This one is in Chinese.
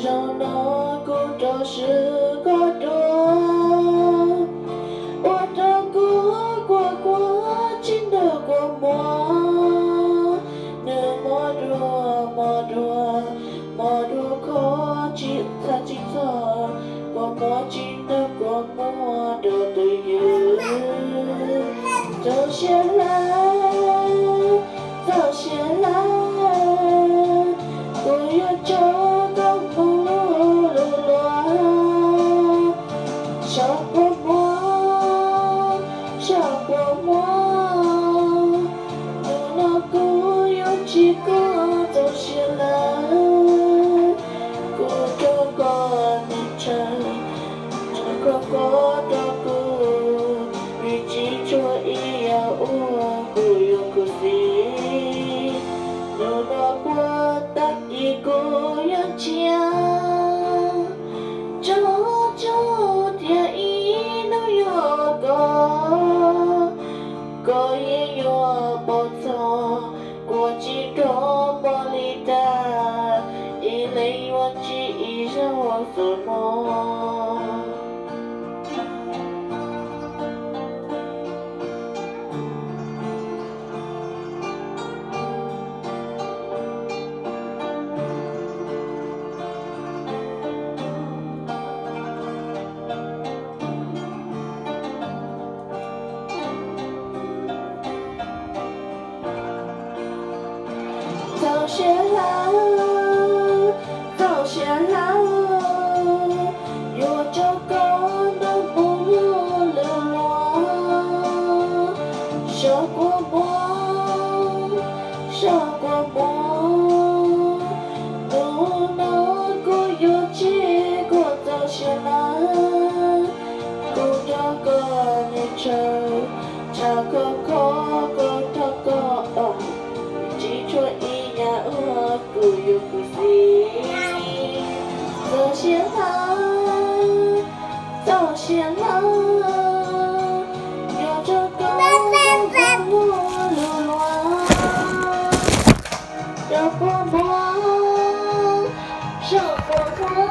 让那孤岛是个岛，我的过境的过么？那么多可记他记错，过么境的过么的对于走下来，走下来，我要这个梦路乱，小过我，小过我，那个有几个走下来，我这个你成，这个过的过，与记错一样我不用顾忌，那过的一个要讲，这天一路有个也有不错，过几多么里的，一类忘记一生我什么。走下来，走下来，有这个的不流浪，小过我，小过我，那个有结果走下来，不这个你成，这个。